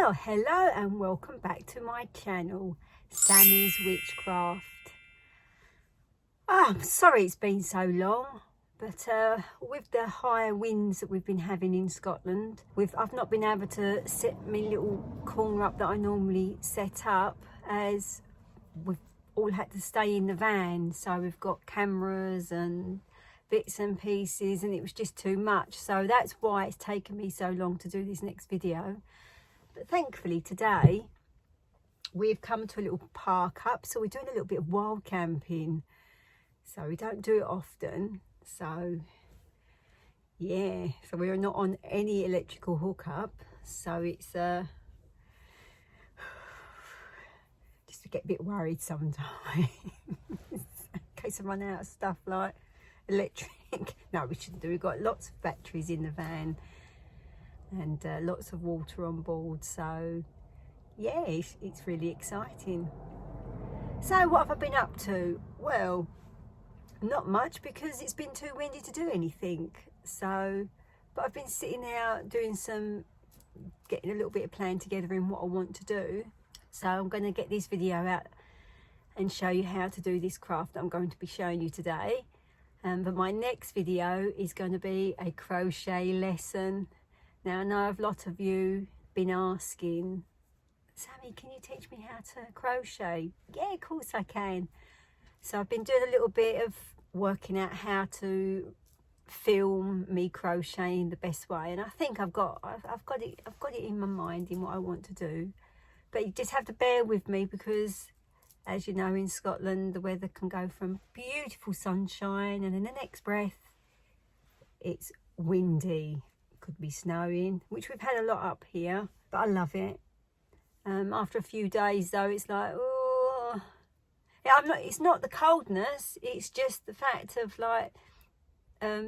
Well, hello and welcome back to my channel, Sammie's Witchcraft. I'm sorry it's been so long, but with the high winds that we've been having in Scotland, I've not been able to set my little corner up that I normally set up, as we've all had to stay in the van. So we've got cameras and bits and pieces, and it was just too much. So that's why it's taken me so long to do this next video. But thankfully today we've come to a little park up, so we're doing a little bit of wild camping. So we don't do it often. So yeah, so we're not on any electrical hookup. So it's just to get a bit worried sometimes in case I run out of stuff like electric. No, we shouldn't do. We've got lots of batteries in the van and lots of water on board, so yeah, it's really exciting. So what have I been up to? Well, not much, because it's been too windy to do anything. So, but I've been sitting out doing getting a little bit of plan together in what I want to do. So I'm going to get this video out and show you how to do this craft that I'm going to be showing you today. But my next video is going to be a crochet lesson. Now, I know a lot of you been asking, Sammie, can you teach me how to crochet? Yeah, of course I can. So I've been doing a little bit of working out how to film me crocheting the best way, and I think I've got it in my mind in what I want to do. But you just have to bear with me, because as you know, in Scotland the weather can go from beautiful sunshine and in the next breath it's windy. Could be snowing, which we've had a lot up here, but I love it. After a few days though, it's like, oh yeah, it's not the coldness, it's just the fact of like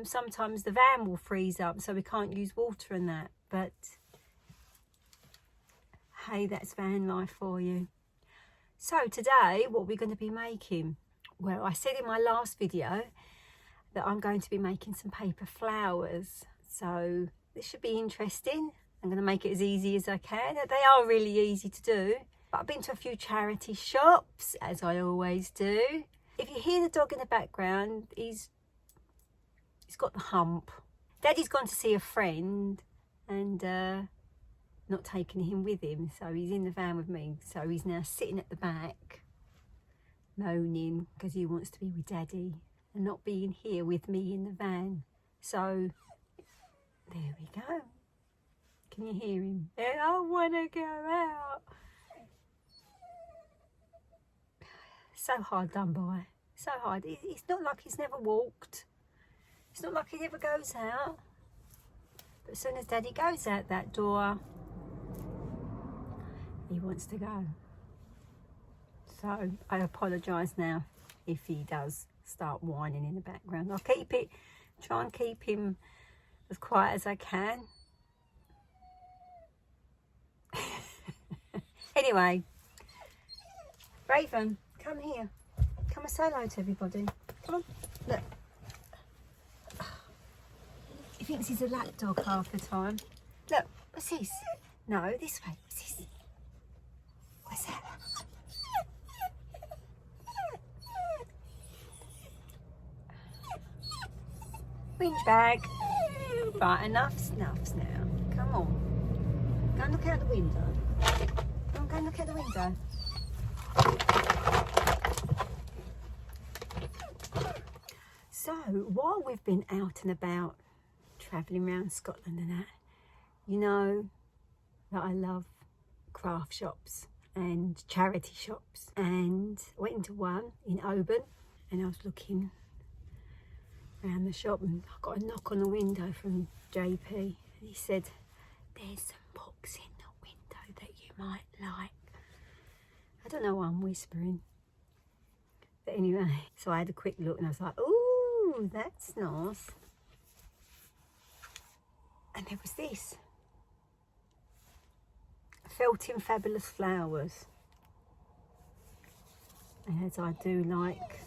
sometimes the van will freeze up, so we can't use water and that. But hey, that's van life for you. So today, what we're going to be making, well, I said in my last video that I'm going to be making some paper flowers. So this should be interesting. I'm going to make it as easy as I can. They are really easy to do. But I've been to a few charity shops, as I always do. If you hear the dog in the background, he's got the hump. Daddy's gone to see a friend and not taking him with him. So he's in the van with me. So he's now sitting at the back, moaning because he wants to be with Daddy and not being here with me in the van. So there we go. Can you hear him? I want to go out. So hard done by. So hard. It's not like he's never walked. It's not like he never goes out. But as soon as Daddy goes out that door, he wants to go. So I apologise now if he does start whining in the background. I'll try and keep him as quiet as I can. Anyway, Raven, come here. Come and say hello to everybody. Come on, look. He thinks he's a lap dog half the time. Look, what's this? No, this way. What's this? What's that? Whinge bag. Right, enough snuffs now. Come on. Go and look out the window. Go and look out the window. So, while we've been out and about, travelling around Scotland and that, you know that I love craft shops and charity shops. And I went into one in Oban, and I was looking around the shop, and I got a knock on the window from JP, and he said, there's some books in the window that you might like. I don't know why I'm whispering, but anyway, so I had a quick look and I was like, ooh, that's nice. And there was this, Felting Fabulous Flowers. And as I do like,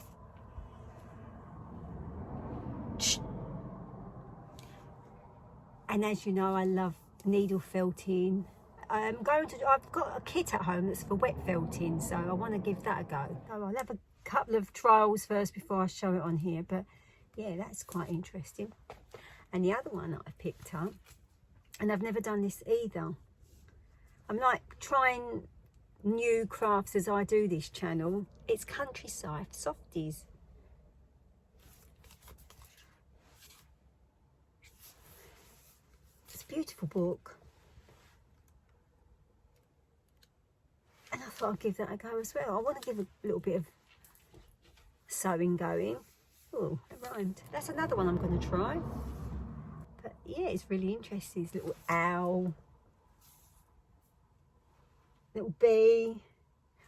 and as you know, I love needle felting I've got a kit at home that's for wet felting, so I want to give that a go. So I'll have a couple of trials first before I show it on here, but yeah, that's quite interesting. And the other one that I picked up, and I've never done this either. I'm like trying new crafts as I do this channel. It's countryside softies. It's a beautiful book. And I thought I'd give that a go as well. I want to give a little bit of sewing going. Oh, it rhymed. That's another one I'm going to try. But yeah, it's really interesting. This little owl, little bee.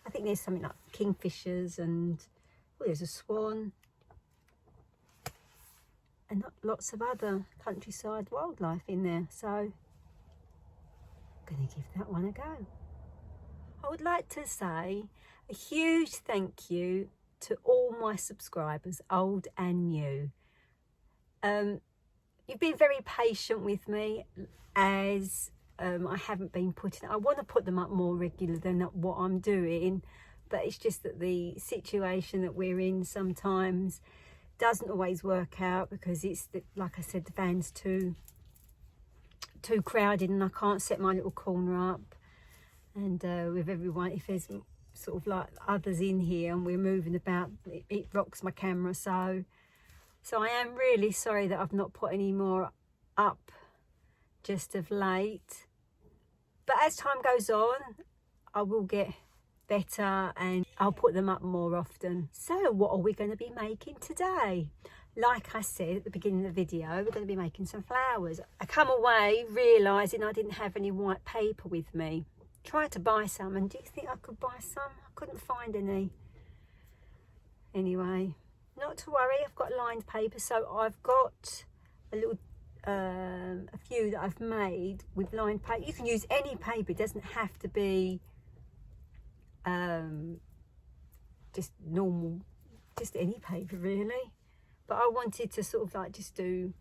I think there's something like kingfishers and there's a swan. And lots of other countryside wildlife in there. So I'm going to give that one a go. I would like to say a huge thank you to all my subscribers, old and new. You've been very patient with me as I haven't been putting, I want to put them up more regular than what I'm doing, but it's just that the situation that we're in sometimes doesn't always work out because it's, like I said, the van's too crowded and I can't set my little corner up. And with everyone, if there's sort of like others in here and we're moving about, it rocks my camera. So I am really sorry that I've not put any more up just of late. But as time goes on, I will get better and I'll put them up more often. So what are we going to be making today? Like I said at the beginning of the video, we're going to be making some flowers. I come away realising I didn't have any white paper with me. Tried to buy some, and do you think I could buy some? I couldn't find any. Anyway, not to worry, I've got lined paper, so I've got a little a few that I've made with lined paper. You can use any paper, it doesn't have to be just normal, just any paper really. But I wanted to sort of like just do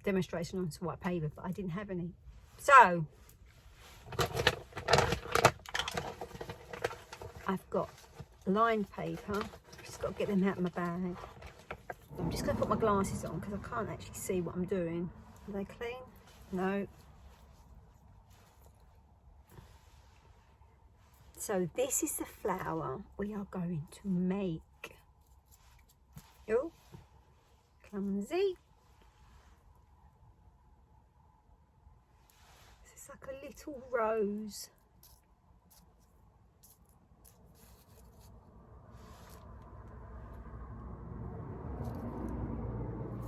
demonstration on some white paper, but I didn't have any. So I've got lined paper, just got to get them out of my bag. I'm just going to put my glasses on because I can't actually see what I'm doing. Are they clean? No. So this is the flower we are going to make. Oh, clumsy. This is like a little rose.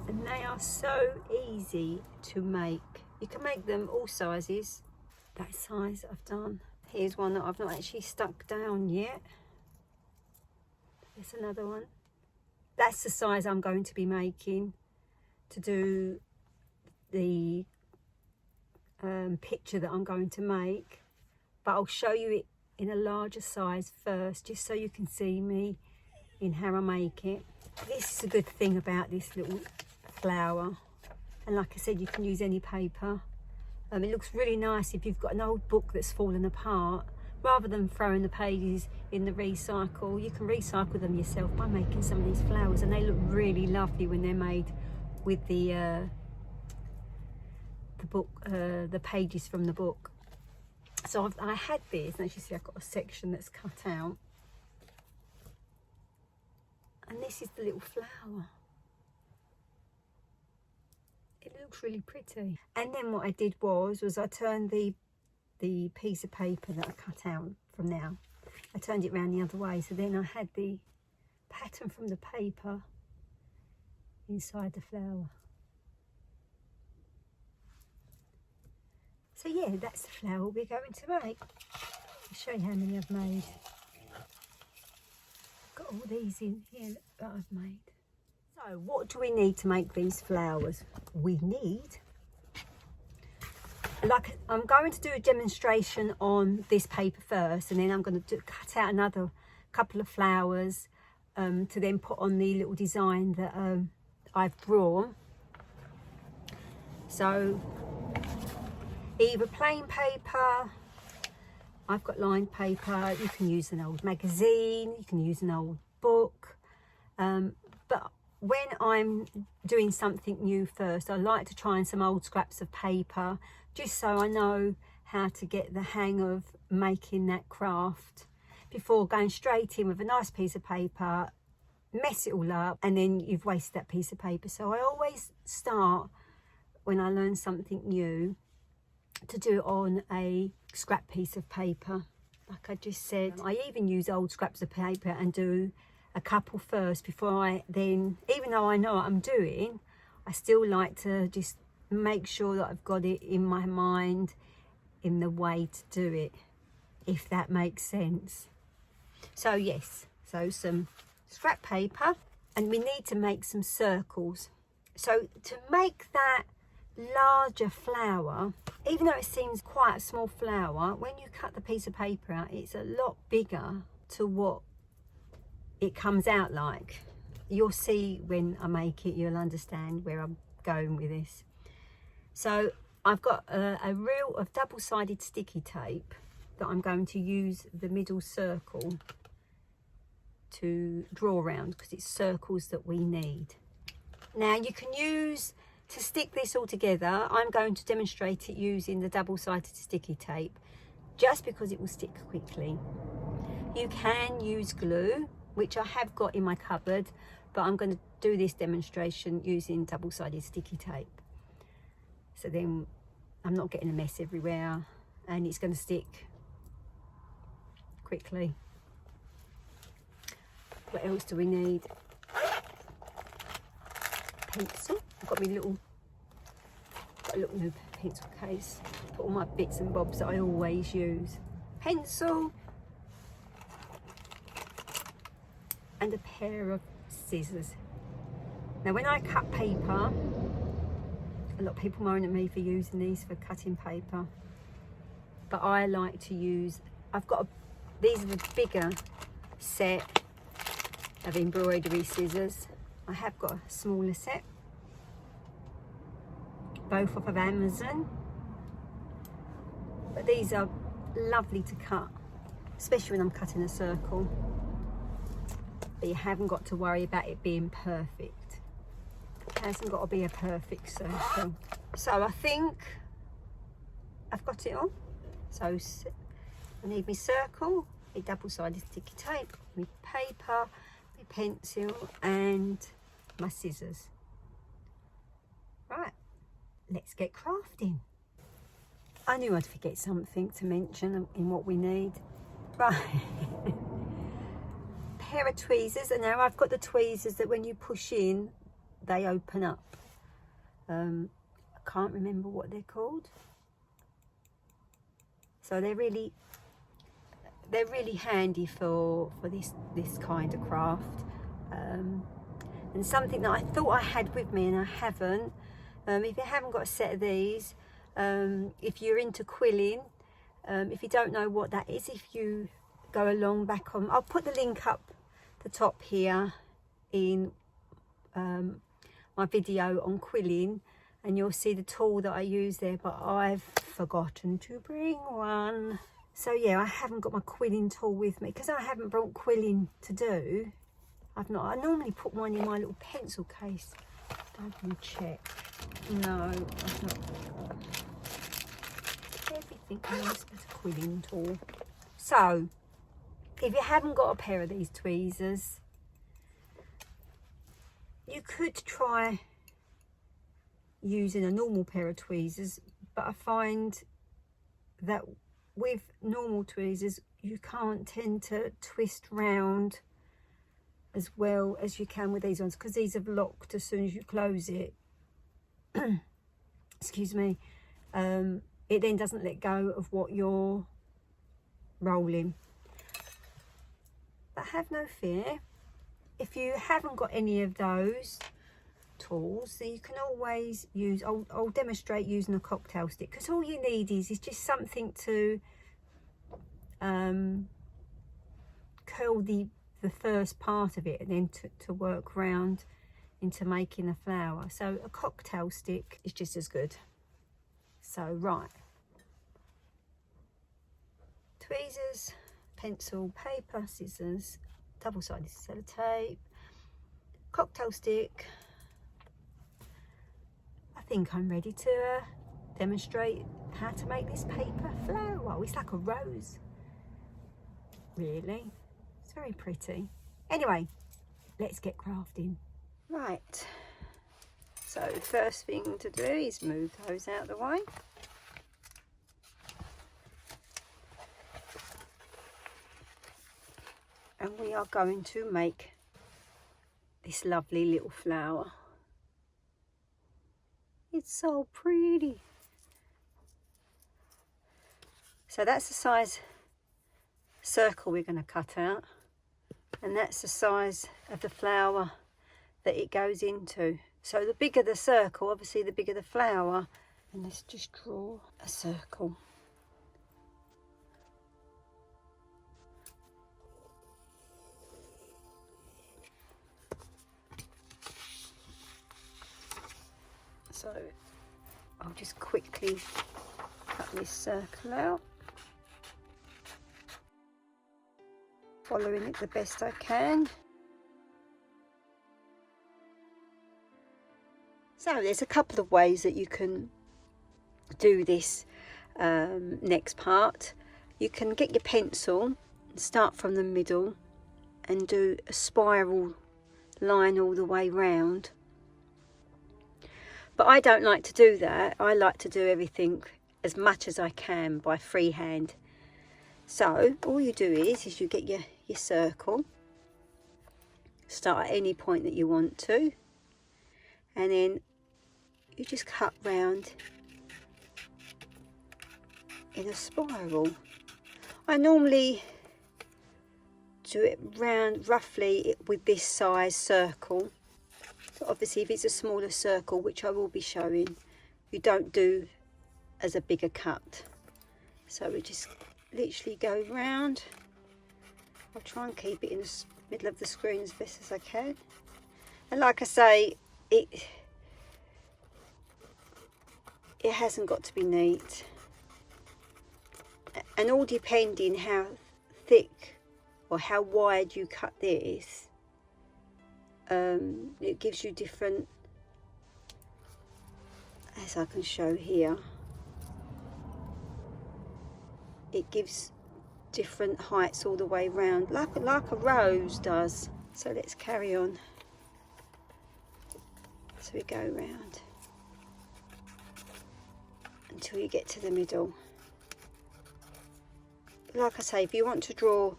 And they are so easy to make. You can make them all sizes. That size I've done. Here's one that I've not actually stuck down yet. There's another one. That's the size I'm going to be making to do the picture that I'm going to make. But I'll show you it in a larger size first, just so you can see me in how I make it. This is a good thing about this little flower, and like I said, you can use any paper. It looks really nice if you've got an old book that's fallen apart. Rather than throwing the pages in the recycle, you can recycle them yourself by making some of these flowers, and they look really lovely when they're made with the book, the pages from the book. So I had this, and as you see, I've got a section that's cut out, and this is the little flower. It looks really pretty. And then what I did was I turned the piece of paper that I cut out from now, I turned it around the other way, so then I had the pattern from the paper inside the flower. So yeah, that's the flower we're going to make. I'll show you how many I've made. I've got all these in here that I've made. So what do we need to make these flowers? We need, like, I'm going to do a demonstration on this paper first, and then I'm going to cut out another couple of flowers to then put on the little design that I've drawn. So either plain paper, I've got lined paper. You can use an old magazine, you can use an old book, but when I'm doing something new first, I like to try on some old scraps of paper, just so I know how to get the hang of making that craft before going straight in with a nice piece of paper, mess it all up, and then you've wasted that piece of paper. So I always start, when I learn something new, to do it on a scrap piece of paper, like I just said. I even use old scraps of paper and do a couple first before I then, even though I know what I'm doing, I still like to just make sure that I've got it in my mind in the way to do it, if that makes sense. So yes, so some scrap paper, and we need to make some circles. So to make that larger flower, even though it seems quite a small flower, when you cut the piece of paper out, it's a lot bigger to what it comes out like. You'll see when I make it, you'll understand where I'm going with this. So I've got a reel of double-sided sticky tape that I'm going to use the middle circle to draw around, because it's circles that we need. Now you can use, to stick this all together, I'm going to demonstrate it using the double-sided sticky tape, just because it will stick quickly. You can use glue, which I have got in my cupboard, but I'm going to do this demonstration using double-sided sticky tape. So then I'm not getting a mess everywhere, and it's going to stick quickly. What else do we need? Pencil. I've got a little new pencil case. Put all my bits and bobs that I always use. Pencil. And a pair of scissors. Now when I cut paper, a lot of people moan at me for using these for cutting paper, but I like to use, these are the bigger set of embroidery scissors. I have got a smaller set, both off of Amazon, but these are lovely to cut, especially when I'm cutting a circle. But you haven't got to worry about it being perfect. It hasn't got to be a perfect circle. So I think I've got it all. So I need my circle, my double-sided sticky tape, my paper, my pencil, and my scissors. Right, let's get crafting. I knew I'd forget something to mention in what we need. Right. Pair of tweezers, and now I've got the tweezers that when you push in they open up. I can't remember what they're called, so they're really handy for this kind of craft, and something that I thought I had with me and I haven't. If you haven't got a set of these, if you're into quilling, if you don't know what that is, if you go along back on, I'll put the link up the top here in my video on quilling, and you'll see the tool that I use there, but I've forgotten to bring one. So yeah, I haven't got my quilling tool with me because I haven't brought quilling to do. I normally put one in my little pencil case. Double check. No, I've not. Everything else is a quilling tool. So if you haven't got a pair of these tweezers, you could try using a normal pair of tweezers, but I find that with normal tweezers you can't tend to twist round as well as you can with these ones, because these have locked as soon as you close it. Excuse me. It then doesn't let go of what you're rolling. But have no fear, if you haven't got any of those tools, then you can always use, I'll demonstrate using a cocktail stick, because all you need is just something to curl the first part of it, and then to work round into making a flower. So a cocktail stick is just as good. So right, tweezers, pencil, paper, scissors, double-sided sellotape, cocktail stick. I think I'm ready to demonstrate how to make this paper flower. It's like a rose, really. It's very pretty. Anyway, let's get crafting. Right, so the first thing to do is move those out of the way. And we are going to make this lovely little flower. It's so pretty. So that's the size circle we're going to cut out, and that's the size of the flower that it goes into. So the bigger the circle, obviously the bigger the flower. And let's just draw a circle. So I'll just quickly cut this circle out, following it the best I can. So there's a couple of ways that you can do this next part. You can get your pencil and start from the middle and do a spiral line all the way round. But I don't like to do that. I like to do everything as much as I can by freehand. So all you do is you get your circle, start at any point that you want to, and then you just cut round in a spiral. I normally do it round roughly with this size circle. But obviously if it's a smaller circle, which I will be showing, you don't do as a bigger cut. So we just literally go round. I'll try and keep it in the middle of the screen as best as I can. And like I say, it hasn't got to be neat. And all depending how thick or how wide you cut this, it gives you different, as I can show here, it gives different heights all the way round, like a rose does. So let's carry on. So we go round until you get to the middle. Like I say, if you want to draw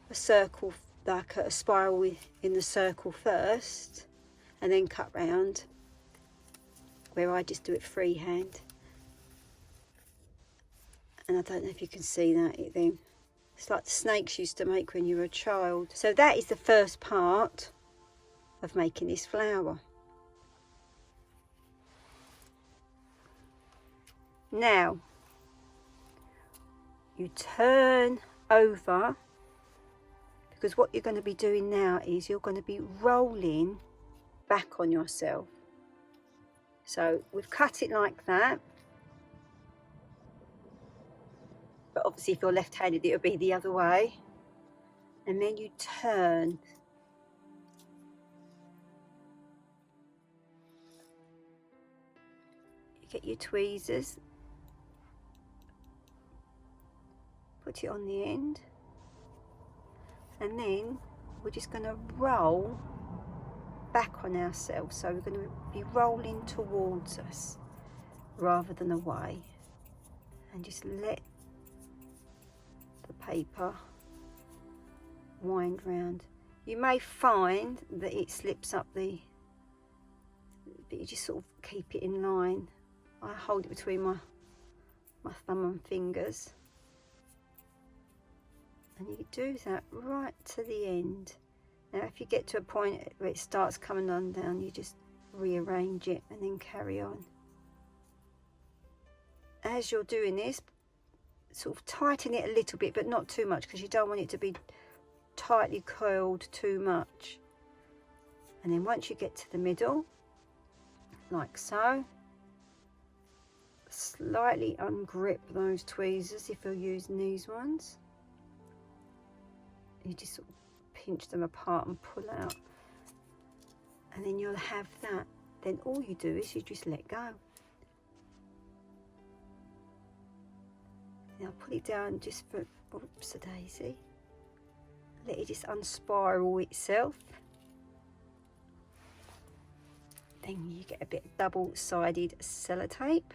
a circle, like a spiral in the circle first and then cut round, where I just do it freehand. And I don't know if you can see that then. It's like the snakes used to make when you were a child. So that is the first part of making this flower. Now you turn over, because what you're going to be doing now is you're going to be rolling back on yourself. So we've cut it like that, but obviously if you're left-handed it'll be the other way, and then you turn. You get your tweezers, put it on the end, and then we're just going to roll back on ourselves. So we're going to be rolling towards us rather than away, and just let the paper wind round. You may find that it slips up but you just sort of keep it in line. I hold it between my thumb and fingers, and you do that right to the end. Now if you get to a point where it starts coming on down, you just rearrange it and then carry on. As you're doing this, sort of tighten it a little bit, but not too much, because you don't want it to be tightly coiled too much. And then once you get to the middle, like so, slightly ungrip those tweezers if you're using these ones. You just sort of pinch them apart and pull out, and then you'll have that. Then all you do is you just let go. Now put it down just for, oops a daisy, let it just unspiral itself. Then you get a bit of double-sided sellotape,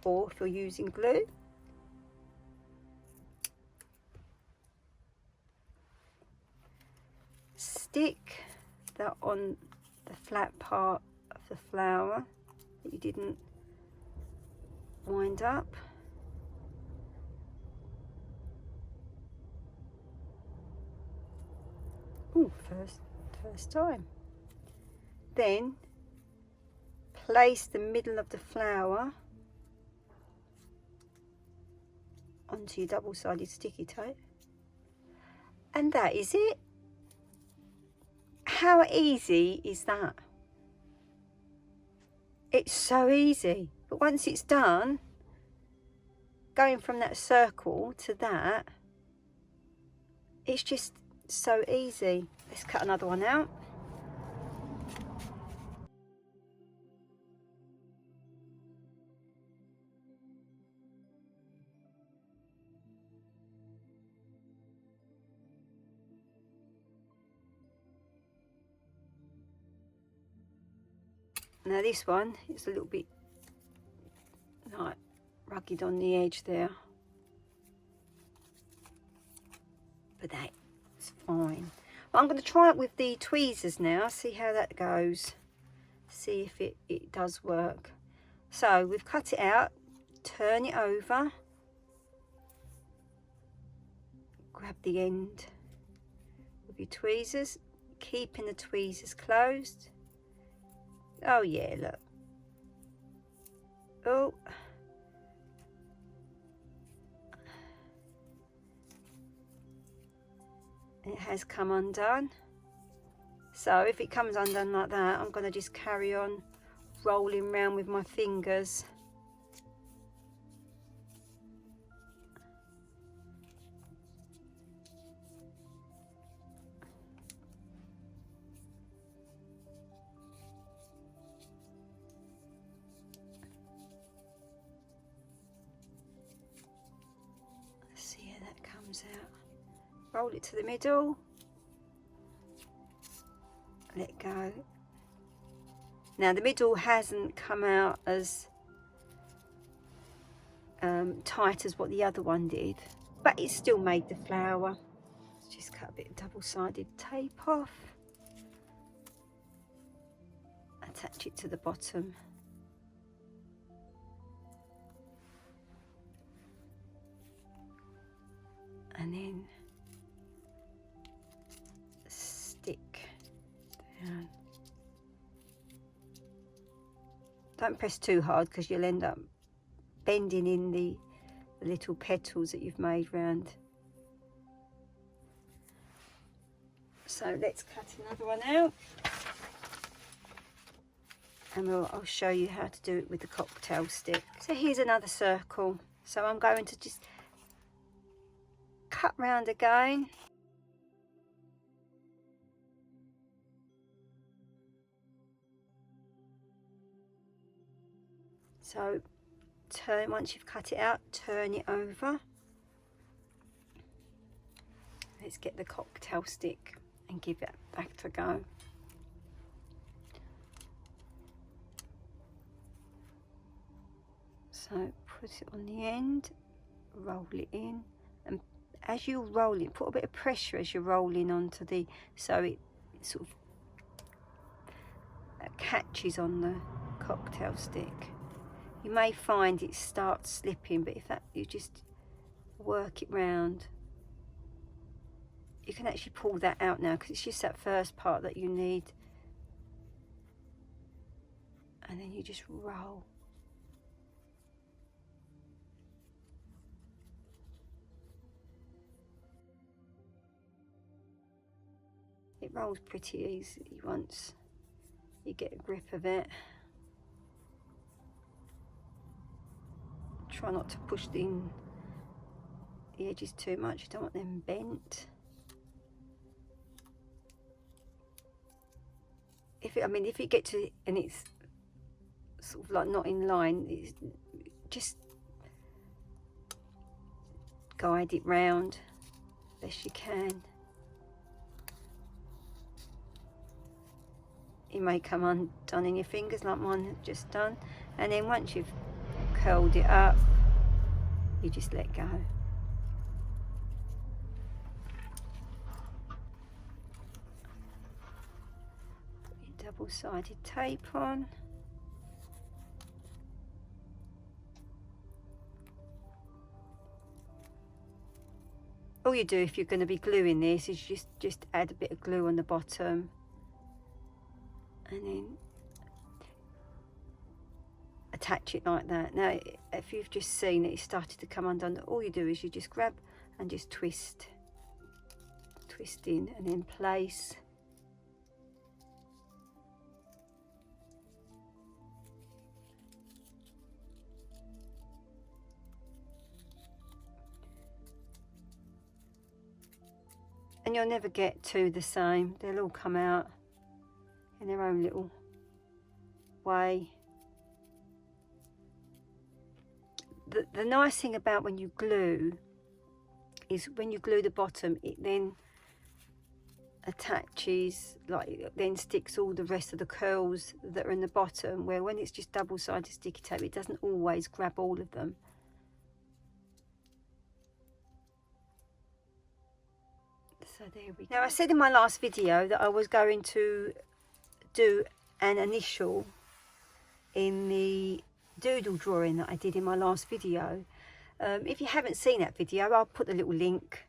or if you're using glue, stick that on the flat part of the flower that you didn't wind up. Ooh, first time. Then place the middle of the flower onto your double-sided sticky tape, and that is it. How easy is that? It's so easy, but once it's done, going from that circle to that, it's just so easy. Let's cut another one out. Now this one is a little bit like rugged on the edge there, but that's fine. Well, I'm going to try it with the tweezers now, see how that goes, see if it does work. So we've cut it out, turn it over, grab the end with your tweezers, keeping the tweezers closed. Oh yeah, look. Oh. It has come undone. So if it comes undone like that, I'm going to just carry on rolling around with my fingers. See how that comes out. Roll it to the middle, let go. Now the middle hasn't come out as tight as what the other one did, but it still made the flower. Let's just cut a bit of double-sided tape off, attach it to the bottom. And then stick down. Don't press too hard because you'll end up bending in the little petals that you've made round. So let's cut another one out, and I'll show you how to do it with the cocktail stick. So here's another circle. So I'm going to just cut round again. So turn, once you've cut it out, turn it over. Let's get the cocktail stick and give it back a go. So put it on the end, roll it in, and as you roll it, put a bit of pressure as you're rolling onto the, so it sort of catches on the cocktail stick. You may find it starts slipping, but if that, you just work it round, you can actually pull that out now, because it's just that first part that you need, and then you just roll. It rolls pretty easily once you get a grip of it. Try not to push the edges too much, you don't want them bent. if you get to and it's sort of like not in line, it's just guide it round best you can. You may come undone in your fingers like mine have just done, and then once you've curled it up, you just let go. Put your double-sided tape on. All you do if you're going to be gluing this is just add a bit of glue on the bottom, and then attach it like that. Now if you've just seen it, it started to come undone, all you do is you just grab and just twist in and then place. And you'll never get two the same, they'll all come out in their own little way. The nice thing about when you glue is when you glue the bottom, it then attaches, like it then sticks all the rest of the curls that are in the bottom, where when it's just double-sided sticky tape, it doesn't always grab all of them. So there we go. Now I said in my last video that I was going to do an initial in the doodle drawing that I did in my last video. If you haven't seen that video, I'll put the little link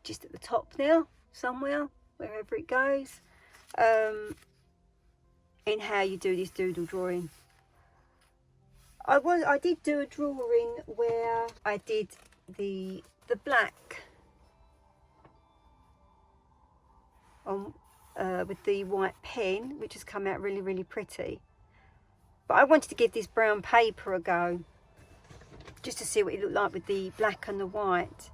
just at the top now, somewhere, wherever it goes, in how you do this doodle drawing. I did do a drawing where I did the black on with the white pen, which has come out really, really pretty. But I wanted to give this brown paper a go, just to see what it looked like with the black and the white.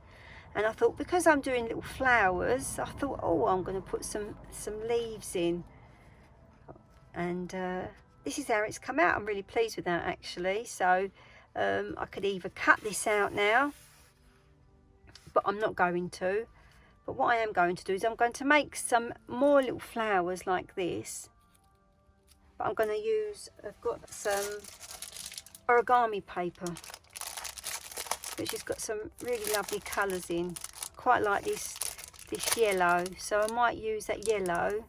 And I thought, because I'm doing little flowers, I thought, oh, I'm going to put some leaves in. And this is how it's come out. I'm really pleased with that, actually. So I could either cut this out now, but I'm not going to. But what I am going to do is I'm going to make some more little flowers like this. But I'm going to use, I've got some origami paper, which has got some really lovely colours in. Quite like this yellow, so I might use that yellow,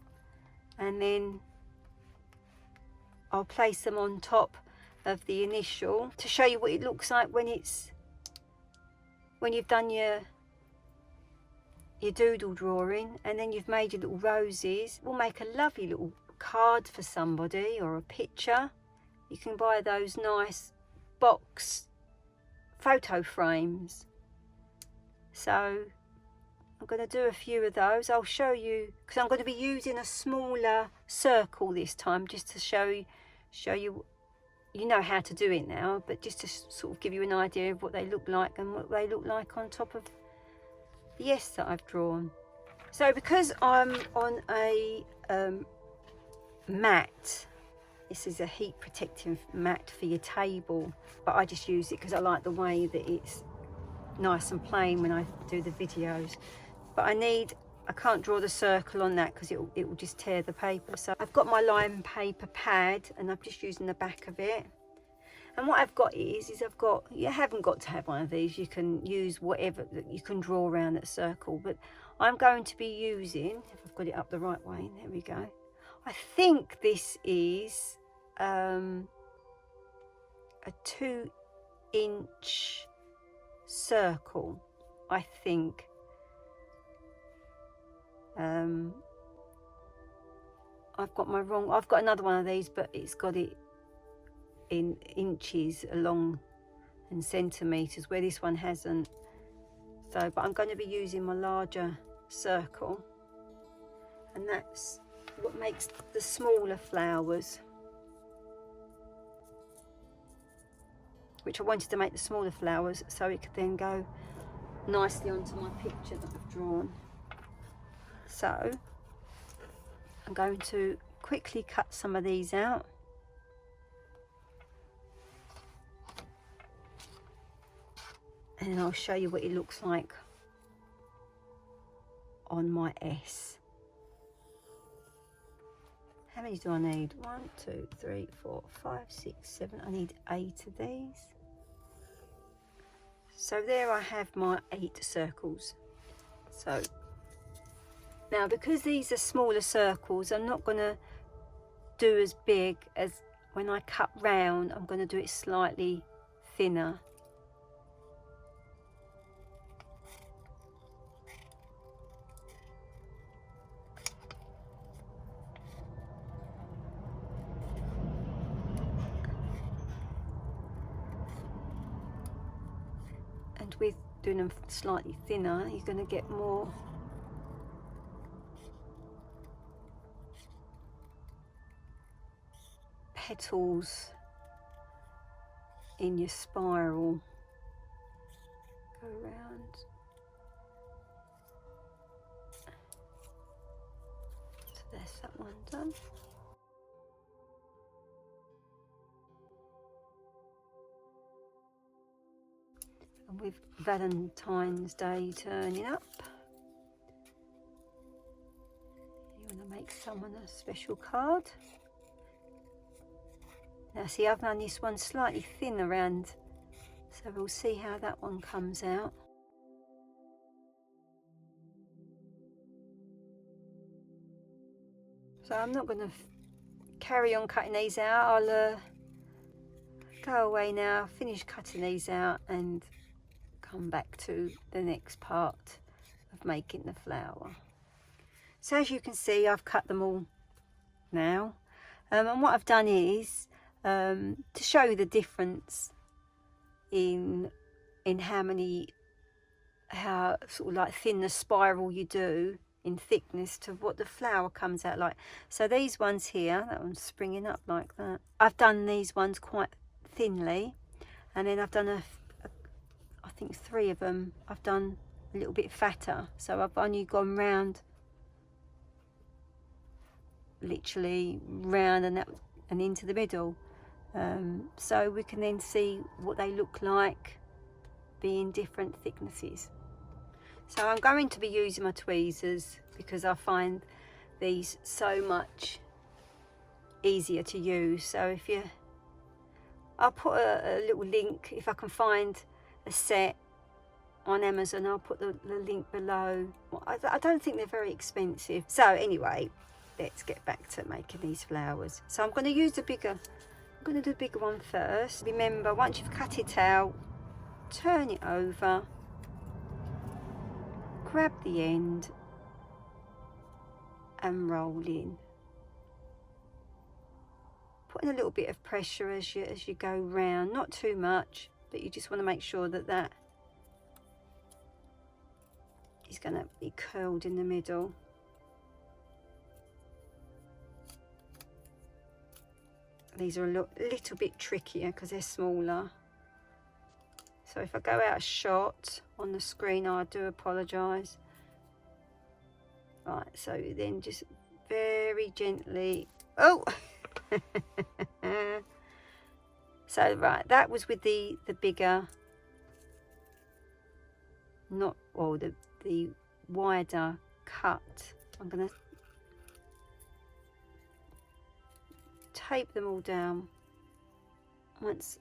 and then I'll place them on top of the initial to show you what it looks like when you've done your doodle drawing, and then you've made your little roses. We'll make a lovely little card for somebody, or a picture. You can buy those nice box photo frames. So I'm going to do a few of those. I'll show you, because I'm going to be using a smaller circle this time, just to show you, you know how to do it now, but just to sort of give you an idea of what they look like and what they look like on top of the S that I've drawn. So because I'm on a mat, this is a heat protective mat for your table, but I just use it because I like the way that it's nice and plain when I do the videos. But I can't draw the circle on that because it will just tear the paper. So I've got my lime paper pad, and I'm just using the back of it. And what I've got is you haven't got to have one of these, you can use whatever that you can draw around that circle, but I'm going to be using, if I've got it up the right way, there we go. I think this is a 2-inch circle, I think. I've got another one of these, but it's got it in inches along and centimeters, where this one hasn't. So, but I'm going to be using my larger circle, and that's what makes the smaller flowers, which I wanted to make the smaller flowers so it could then go nicely onto my picture that I've drawn. So I'm going to quickly cut some of these out. And I'll show you what it looks like on my S. How many do I need? 1, 2, 3, 4, 5, 6, 7. I need 8 of these. So there I have my 8 circles. So now, because these are smaller circles, I'm not going to do as big as when I cut round. I'm going to do it slightly thinner. And with doing them slightly thinner, you're going to get more petals in your spiral. Go around. So there's that one done. And with Valentine's Day turning up, you want to make someone a special card. Now see, I've done this one slightly thin around, so we'll see how that one comes out. So I'm not going to carry on cutting these out. I'll go away now, finish cutting these out and come back to the next part of making the flower. So as you can see, I've cut them all now, and what I've done is to show you the difference in how sort of like thin the spiral you do in thickness to what the flower comes out like. So these ones here, that one's springing up like that. I've done these ones quite thinly, and then I've done I think 3 of them I've done a little bit fatter, so I've only gone round, literally round and into the middle, so we can then see what they look like being different thicknesses. So I'm going to be using my tweezers because I find these so much easier to use. So I'll put a little link if I can find a set on Amazon. I'll put the link below. I don't think they're very expensive. So anyway, let's get back to making these flowers. So I'm going to use the bigger, I'm going to do the bigger one first. Remember, once you've cut it out, turn it over, grab the end and roll in. Putting a little bit of pressure as you go round, not too much, but you just want to make sure that that is going to be curled in the middle. These are a little bit trickier because they're smaller. So if I go out of shot on the screen, I do apologise. Right, so then just very gently, oh! So right, that was with the bigger, the wider cut. I'm going to tape them all down once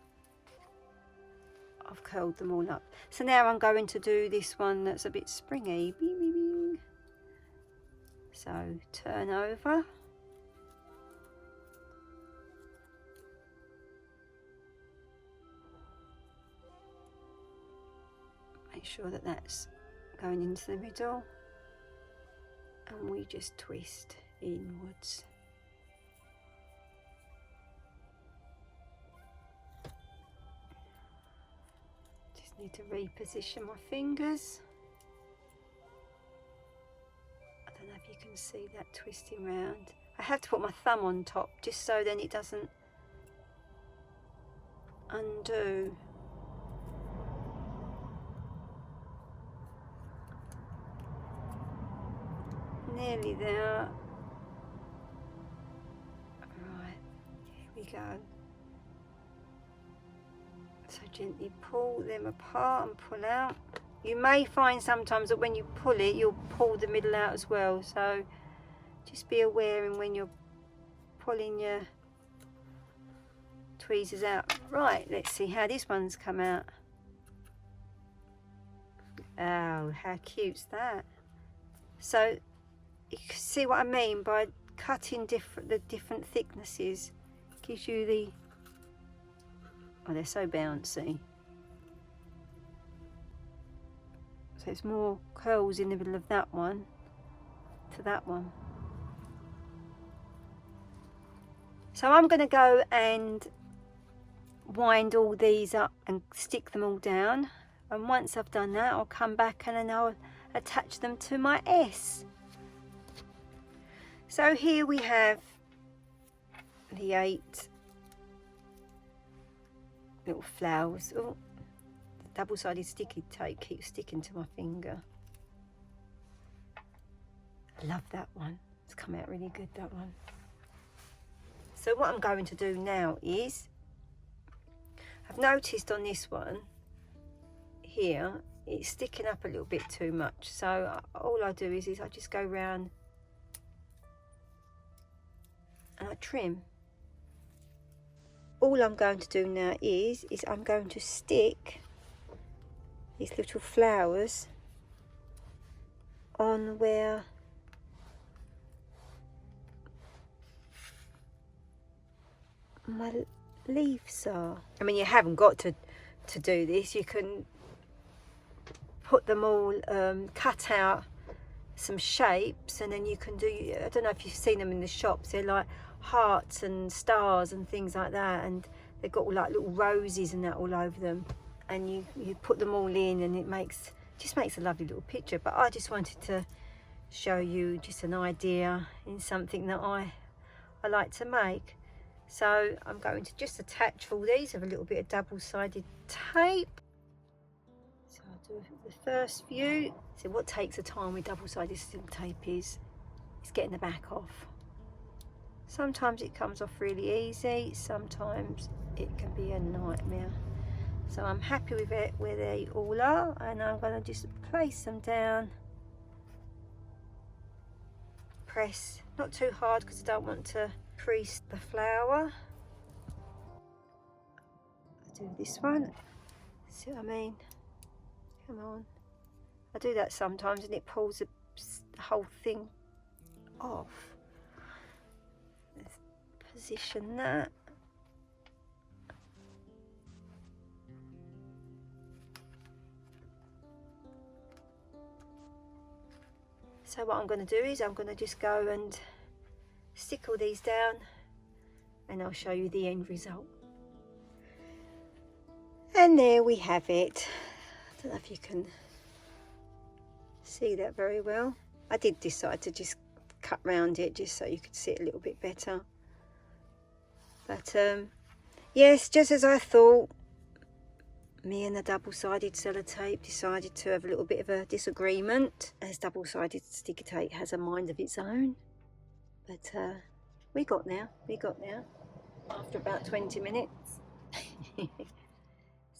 I've curled them all up. So now I'm going to do this one that's a bit springy. Bing, bing, bing. So turn over. Make sure that that's going into the middle, and we just twist inwards. Just need to reposition my fingers. I don't know if you can see that twisting round. I have to put my thumb on top just so then it doesn't undo. Nearly there. we go. So gently pull them apart and pull out. You may find sometimes that when you pull it, you'll pull the middle out as well. So just be aware and when you're pulling your tweezers out. Right, let's see how this one's come out. Oh, how cute's that? So you can see what I mean by cutting the different thicknesses. Gives you the, oh, they're so bouncy. So there's more curls in the middle of that one to that one. So I'm going to go and wind all these up and stick them all down. And once I've done that, I'll come back and then I'll attach them to my S. So here we have the 8 little flowers. Oh, the double-sided sticky tape keeps sticking to my finger. I love that one. It's come out really good, that one. So what I'm going to do now is, I've noticed on this one here, it's sticking up a little bit too much. So all I do is I just go round and I trim. All I'm going to do now is I'm going to stick these little flowers on where my leaves are. I mean, you haven't got to do this. You can put them all, cut out some shapes, and then you can do, I don't know if you've seen them in the shops, they're like hearts and stars and things like that, and they've got all like little roses and that all over them, and you put them all in and it just makes a lovely little picture. But I just wanted to show you just an idea in something that I like to make. So I'm going to just attach all these with a little bit of double-sided tape. So I'll do the first few. So what takes the time with double-sided silk tape is getting the back off. Sometimes it comes off really easy, sometimes it can be a nightmare. So I'm happy with it where they all are, and I'm going to just place them down. Press, not too hard because I don't want to crease the flower. I'll do this one. See what I mean? Come on. I do that sometimes and it pulls the whole thing off. Let's position that. So what I'm going to do is I'm going to just go and stick all these down and I'll show you the end result. And there we have it. I don't know if you can see that very well. I did decide to just cut round it just so you could see it a little bit better. But yes, just as I thought, me and the double-sided sellotape decided to have a little bit of a disagreement, as double-sided sticky tape has a mind of its own. But we got there after about 20 minutes.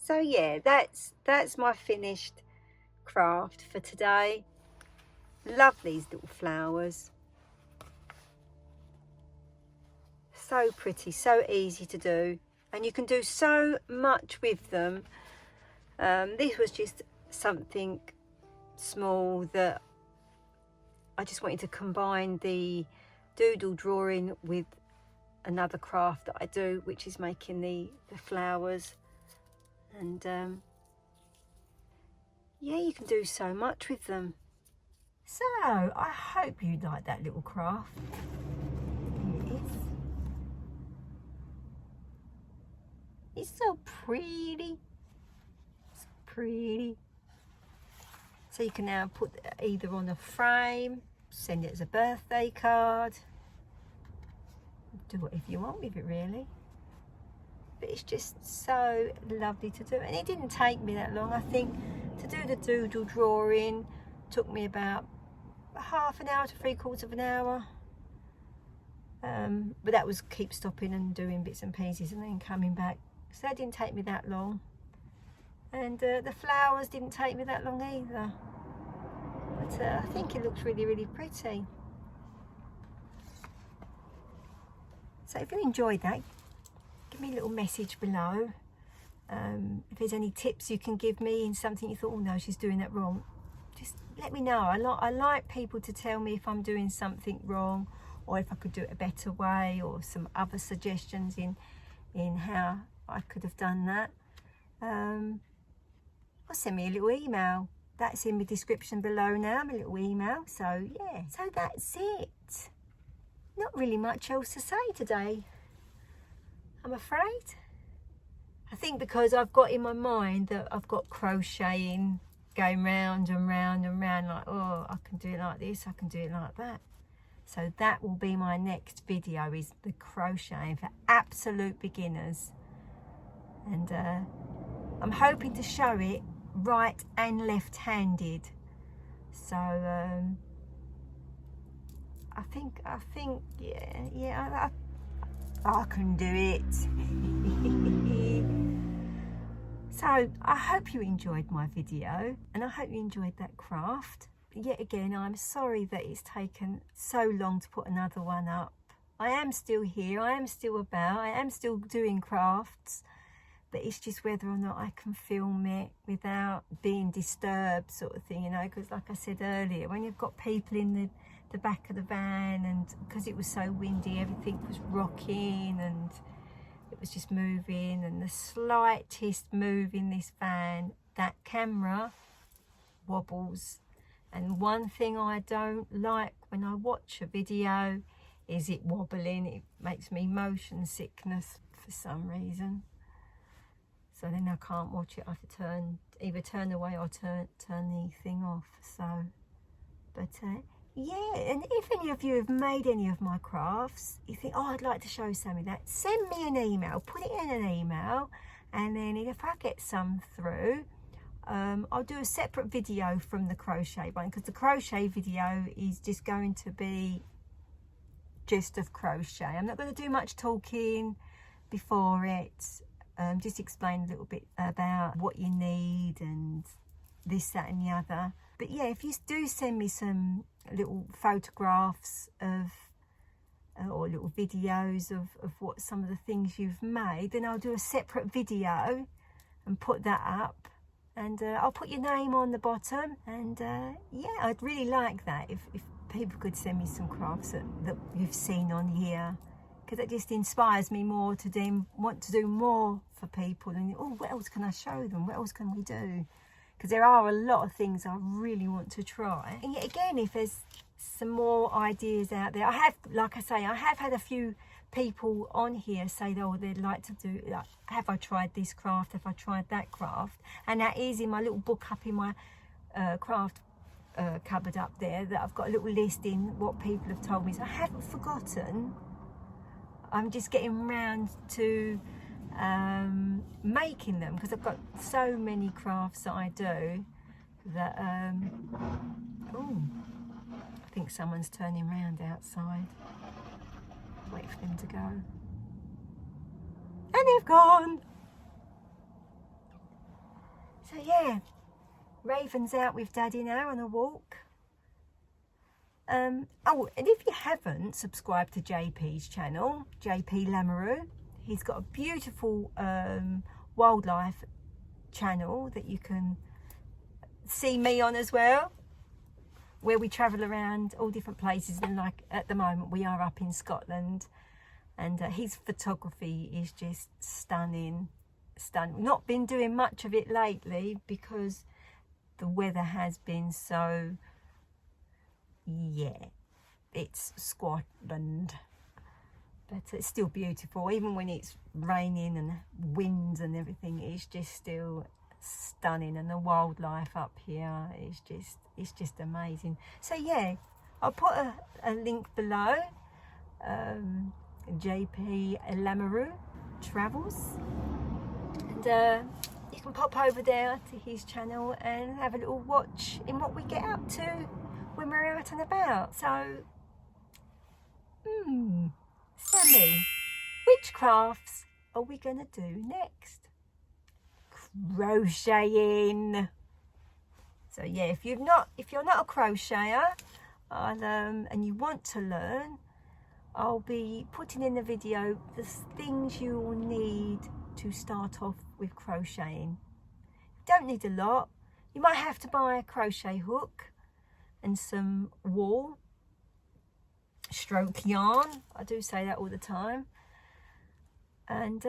So yeah, that's my finished craft for today. Love these little flowers. So pretty, so easy to do, and you can do so much with them. This was just something small that I just wanted to combine the doodle drawing with another craft that I do, which is making the flowers. And yeah, you can do so much with them. So I hope you like that little craft. Here it is. It's so pretty. So pretty. So you can now put either on a frame, send it as a birthday card, do whatever you want with it really. But it's just so lovely to do, and it didn't take me that long. I think to do the doodle drawing took me about half an hour to 3/4 of an hour, but that was keep stopping and doing bits and pieces and then coming back, so that didn't take me that long. And the flowers didn't take me that long either, but I think it looks really, really pretty. So if you enjoyed that, give me a little message below. If there's any tips you can give me in something you thought, oh no, she's doing that wrong, just let me know. I like people to tell me if I'm doing something wrong, or if I could do it a better way, or some other suggestions in how I could have done that. Or send me a little email. That's in the description below now, my little email. So yeah, so that's it. Not really much else to say today, I'm afraid. I think because I've got in my mind that I've got crocheting going round and round and round, like, oh, I can do it like this, I can do it like that. So that will be my next video, is the crocheting for absolute beginners. And I'm hoping to show it right and left-handed. So I think yeah, I can do it. So I hope you enjoyed my video, and I hope you enjoyed that craft. Yet again, I'm sorry that it's taken so long to put another one up. I am still here, I am still about, I am still doing crafts, but it's just whether or not I can film it without being disturbed, sort of thing, you know, because like I said earlier, when you've got people in the back of the van, and because it was so windy, everything was rocking and it was just moving, and the slightest move in this van, that camera wobbles. And one thing I don't like when I watch a video is it wobbling. It makes me motion sickness for some reason. So then I can't watch it. I have to either turn away or turn the thing off. So, but yeah, and if any of you have made any of my crafts, you think, oh, I'd like to show Sammie that, send me an email, put it in an email, and then if I get some through, I'll do a separate video from the crochet one, because the crochet video is just going to be just of crochet. I'm not going to do much talking before it, just explain a little bit about what you need and this, that and the other. But yeah, if you do send me some little photographs of or little videos of what some of the things you've made, then I'll do a separate video and put that up, and I'll put your name on the bottom. And yeah, I'd really like that if people could send me some crafts that you've seen on here, because it just inspires me more to then want to do more for people. And oh, what else can I show them? What else can we do? Because there are a lot of things I really want to try. And yet again, if there's some more ideas out there, I have, like I say, I have had a few people on here say, oh, they'd like to do, like, have I tried this craft, have I tried that craft? And that is in my little book up in my craft cupboard up there, that I've got a little list in what people have told me. So I haven't forgotten. I'm just getting round to making them, because I've got so many crafts that I do that oh, I think someone's turning round outside. Wait for them to go, and they've gone. So yeah, Raven's out with Daddy now on a walk. Oh, and if you haven't subscribed to JP's channel, JP Lamoureux, he's got a beautiful wildlife channel that you can see me on as well, where we travel around all different places. And like at the moment we are up in Scotland, and his photography is just stunning. Not been doing much of it lately because the weather has been so, yeah, it's Scotland. But it's still beautiful, even when it's raining and winds and everything. It's just still stunning, and the wildlife up here is just amazing. So yeah, I'll put a link below. JP Lamoureux Travels, and you can pop over there to his channel and have a little watch in what we get up to when we're out and about. So Sammie, which crafts are we going to do next? Crocheting. So yeah, if you're not a crocheter and you want to learn, I'll be putting in the video the things you will need to start off with crocheting. You don't need a lot. You might have to buy a crochet hook and some wool, stroke yarn. I do say that all the time. And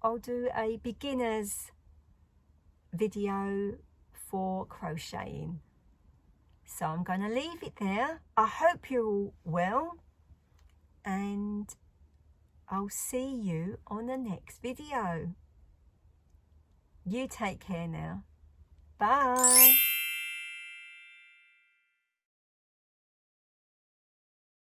I'll do a beginner's video for crocheting. So I'm going to leave it there. I hope you're all well, and I'll see you on the next video. You take care now. Bye.